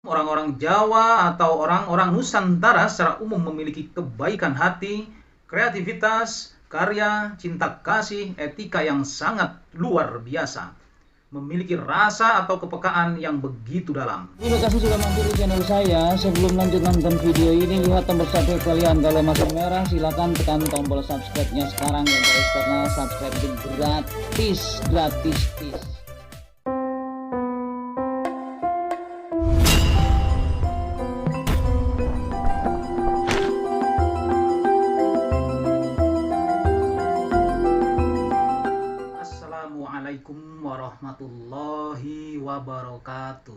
Orang-orang Jawa atau orang-orang Nusantara secara umum memiliki kebaikan hati, kreativitas, karya, cinta kasih, etika yang sangat luar biasa. Memiliki rasa atau kepekaan yang begitu dalam. Terima kasih sudah mampir di channel saya. Sebelum lanjut nonton video ini, lihat tombol subscribe kalian. Kalau masih merah, silahkan tekan tombol subscribe-nya sekarang ya guys, karena subscribe itu gratis, gratis. Assalamualaikum warahmatullahi wabarakatuh.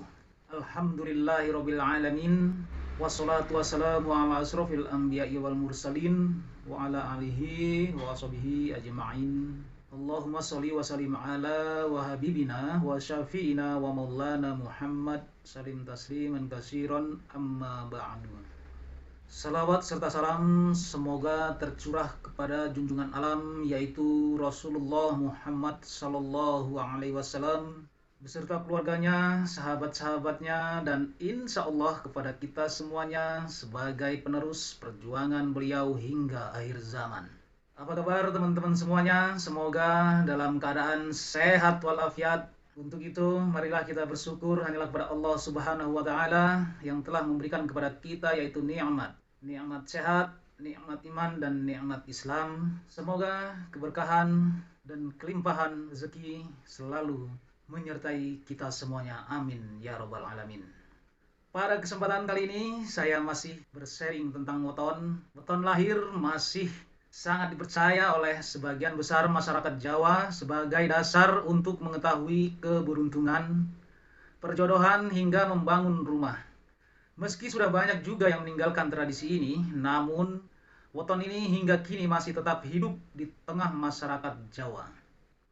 Alhamdulillahirabbil alamin. Wassalatu wassalamu ala asrofil anbiya'i wal mursalin wa ala alihi wa sahbihi ajma'in. Allahumma sholli wa sallim ala wa habibina wa syafi'ina wa maulana Muhammad salim tasliman katsiran amma ba'du. Salawat serta salam semoga tercurah kepada junjungan alam yaitu Rasulullah Muhammad Sallallahu Alaihi Wasallam beserta keluarganya, sahabat-sahabatnya, dan insya Allah kepada kita semuanya sebagai penerus perjuangan beliau hingga akhir zaman. Apa kabar teman-teman semuanya? Semoga dalam keadaan sehat walafiat. Untuk itu, marilah kita bersyukur hanyalah kepada Allah Subhanahu wa Ta'ala yang telah memberikan kepada kita yaitu nikmat sehat, nikmat iman, dan nikmat Islam. Semoga keberkahan dan kelimpahan rezeki selalu menyertai kita semuanya. Amin ya rabbal alamin. Pada kesempatan kali ini saya masih bersharing tentang weton. Weton lahir masih sangat dipercaya oleh sebagian besar masyarakat Jawa sebagai dasar untuk mengetahui keberuntungan, perjodohan, hingga membangun rumah. Meski sudah banyak juga yang meninggalkan tradisi ini, namun weton ini hingga kini masih tetap hidup di tengah masyarakat Jawa.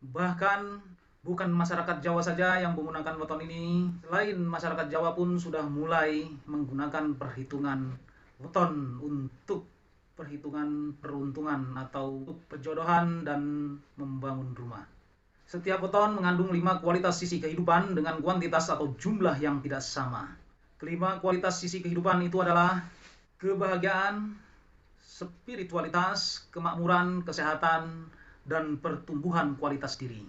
Bahkan bukan masyarakat Jawa saja yang menggunakan weton ini, selain masyarakat Jawa pun sudah mulai menggunakan perhitungan weton untuk perhitungan peruntungan atau perjodohan dan membangun rumah. Setiap weton mengandung 5 kualitas sisi kehidupan dengan kuantitas atau jumlah yang tidak sama. Kelima kualitas sisi kehidupan itu adalah kebahagiaan, spiritualitas, kemakmuran, kesehatan, dan pertumbuhan kualitas diri.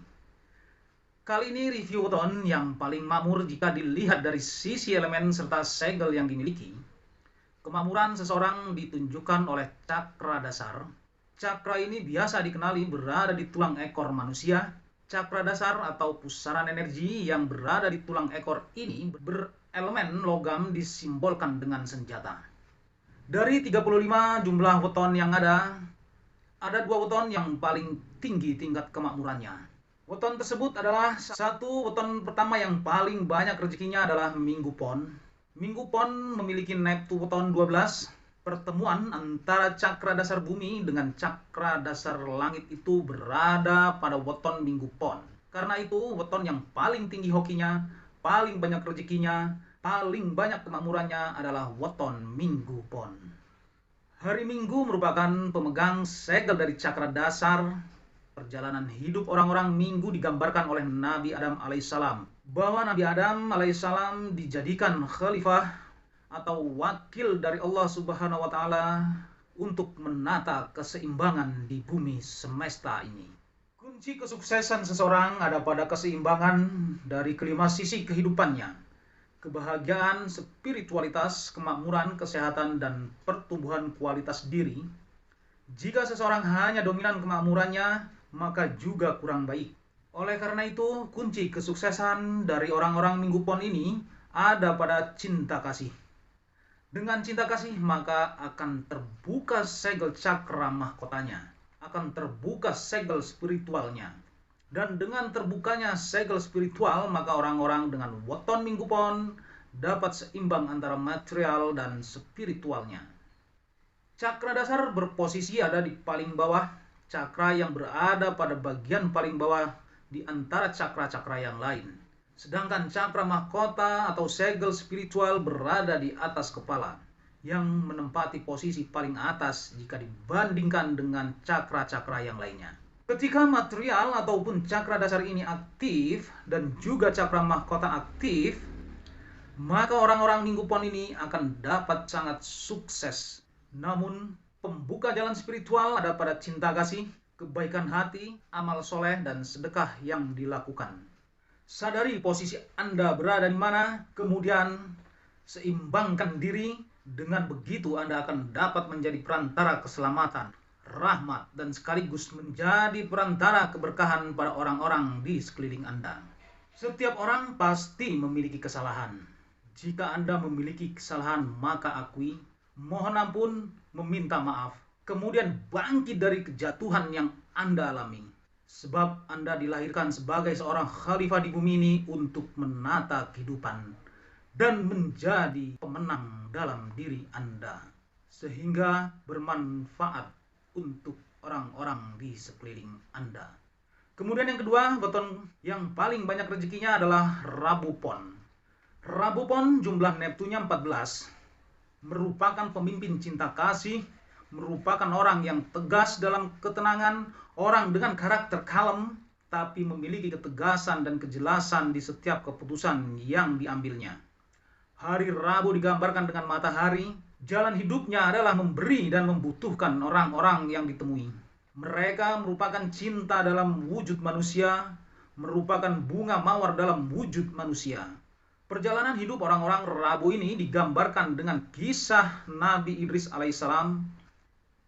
Kali ini review weton yang paling makmur jika dilihat dari sisi elemen serta segel yang dimiliki. Kemakmuran seseorang ditunjukkan oleh cakra dasar. Cakra ini biasa dikenali berada di tulang ekor manusia. Cakra dasar atau pusaran energi yang berada di tulang ekor ini berelemen logam disimbolkan dengan senjata. Dari 35 jumlah weton yang ada 2 weton yang paling tinggi tingkat kemakmurannya. Weton tersebut adalah satu weton pertama yang paling banyak rezekinya adalah Minggu Pon. Minggu Pon memiliki neptu weton 12. Pertemuan antara cakra dasar bumi dengan cakra dasar langit itu berada pada weton Minggu Pon. Karena itu weton yang paling tinggi hokinya, paling banyak rezekinya, paling banyak kemakmurannya adalah weton Minggu Pon. Hari Minggu merupakan pemegang segel dari cakra dasar. Perjalanan hidup orang-orang Minggu digambarkan oleh Nabi Adam alaihissalam, bahwa Nabi Adam alaihissalam dijadikan khalifah atau wakil dari Allah Subhanahu wa Ta'ala untuk menata keseimbangan di bumi semesta ini. Kunci kesuksesan seseorang ada pada keseimbangan dari kelima sisi kehidupannya: kebahagiaan, spiritualitas, kemakmuran, kesehatan, dan pertumbuhan kualitas diri. Jika seseorang hanya dominan kemakmurannya, maka juga kurang baik. Oleh karena itu, kunci kesuksesan dari orang-orang Minggu Pon ini ada pada cinta kasih. Dengan cinta kasih, maka akan terbuka segel cakra mahkotanya, akan terbuka segel spiritualnya. Dan dengan terbukanya segel spiritual, maka orang-orang dengan weton Minggu Pon dapat seimbang antara material dan spiritualnya. Cakra dasar berposisi ada di paling bawah. Cakra yang berada pada bagian paling bawah di antara cakra-cakra yang lain. Sedangkan cakra mahkota atau segel spiritual berada di atas kepala, yang menempati posisi paling atas jika dibandingkan dengan cakra-cakra yang lainnya. Ketika material ataupun cakra dasar ini aktif dan juga cakra mahkota aktif, maka orang-orang Minggu Pon ini akan dapat sangat sukses. Namun, pembuka jalan spiritual ada pada cinta kasih, kebaikan hati, amal soleh, dan sedekah yang dilakukan. Sadari posisi Anda berada di mana, kemudian seimbangkan diri. Dengan begitu Anda akan dapat menjadi perantara keselamatan, rahmat, dan sekaligus menjadi perantara keberkahan pada orang-orang di sekeliling Anda. Setiap orang pasti memiliki kesalahan. Jika Anda memiliki kesalahan, maka akui, mohon ampun, meminta maaf, kemudian bangkit dari kejatuhan yang Anda alami. Sebab Anda dilahirkan sebagai seorang khalifah di bumi ini untuk menata kehidupan dan menjadi pemenang dalam diri Anda, sehingga bermanfaat untuk orang-orang di sekeliling Anda. Kemudian yang kedua, weton yang paling banyak rezekinya adalah Rabu Pon. Rabu Pon jumlah Neptunya 14, merupakan pemimpin cinta kasih, merupakan orang yang tegas dalam ketenangan, orang dengan karakter kalem, tapi memiliki ketegasan dan kejelasan di setiap keputusan yang diambilnya. Hari Rabu digambarkan dengan matahari. Jalan hidupnya adalah memberi dan membutuhkan orang-orang yang ditemui. Mereka merupakan cinta dalam wujud manusia, merupakan bunga mawar dalam wujud manusia. Perjalanan hidup orang-orang Rabu ini digambarkan dengan kisah Nabi Idris alaihissalam.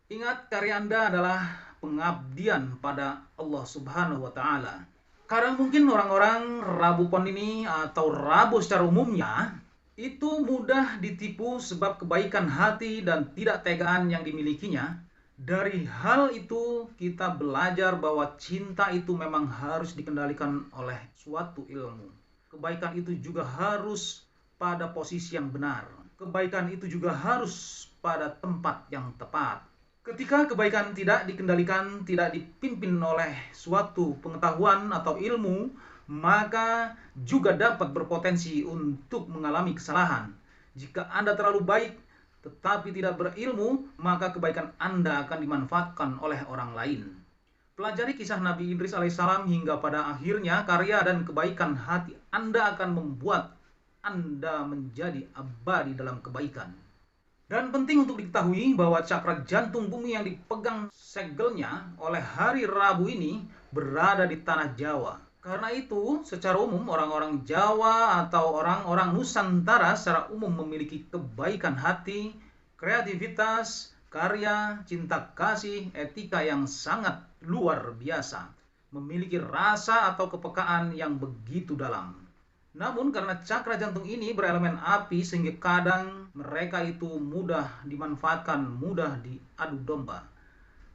Ingat, karya Anda adalah pengabdian pada Allah Subhanahu wa Ta'ala. Karena mungkin orang-orang Rabu Pon ini atau Rabu secara umumnya itu mudah ditipu sebab kebaikan hati dan tidak tegaan yang dimilikinya. Dari hal itu kita belajar bahwa cinta itu memang harus dikendalikan oleh suatu ilmu. Kebaikan itu juga harus pada posisi yang benar. Kebaikan itu juga harus pada tempat yang tepat. Ketika kebaikan tidak dikendalikan, tidak dipimpin oleh suatu pengetahuan atau ilmu, maka juga dapat berpotensi untuk mengalami kesalahan. Jika Anda terlalu baik tetapi tidak berilmu, maka kebaikan Anda akan dimanfaatkan oleh orang lain. Pelajari kisah Nabi Idris alaihissalam hingga pada akhirnya karya dan kebaikan hati Anda akan membuat Anda menjadi abadi dalam kebaikan. Dan penting untuk diketahui bahwa cakra jantung bumi yang dipegang segelnya oleh hari Rabu ini berada di tanah Jawa. Karena itu, secara umum orang-orang Jawa atau orang-orang Nusantara secara umum memiliki kebaikan hati, kreativitas, karya, cinta kasih, etika yang sangat luar biasa. Memiliki rasa atau kepekaan yang begitu dalam. Namun karena cakra jantung ini berelemen api sehingga kadang mereka itu mudah dimanfaatkan, mudah diadu domba.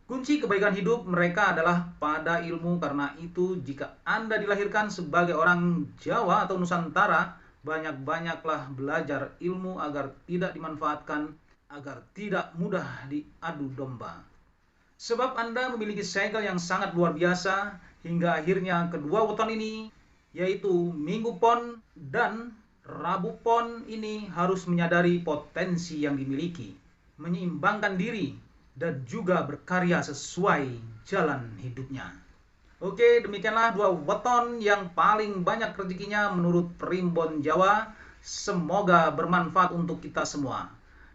Kunci kebaikan hidup mereka adalah pada ilmu. Karena itu jika Anda dilahirkan sebagai orang Jawa atau Nusantara, banyak-banyaklah belajar ilmu agar tidak dimanfaatkan, agar tidak mudah diadu domba. Sebab Anda memiliki segel yang sangat luar biasa, hingga akhirnya kedua weton ini, yaitu Minggu Pon dan Rabu Pon ini harus menyadari potensi yang dimiliki, menyeimbangkan diri, dan juga berkarya sesuai jalan hidupnya. Oke, demikianlah dua weton yang paling banyak rezekinya menurut Primbon Jawa. Semoga bermanfaat untuk kita semua.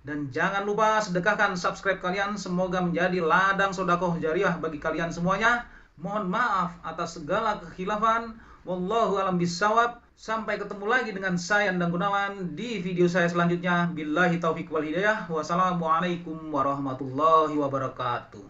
Dan jangan lupa sedekahkan subscribe kalian, semoga menjadi ladang sedekah jariah bagi kalian semuanya. Mohon maaf atas segala kekhilafan. Wallahu a'lam bishawab. Sampai ketemu lagi dengan saya Endang Gunawan di video saya selanjutnya. Billahi taufiq wal hidayah. Wassalamualaikum warahmatullahi wabarakatuh.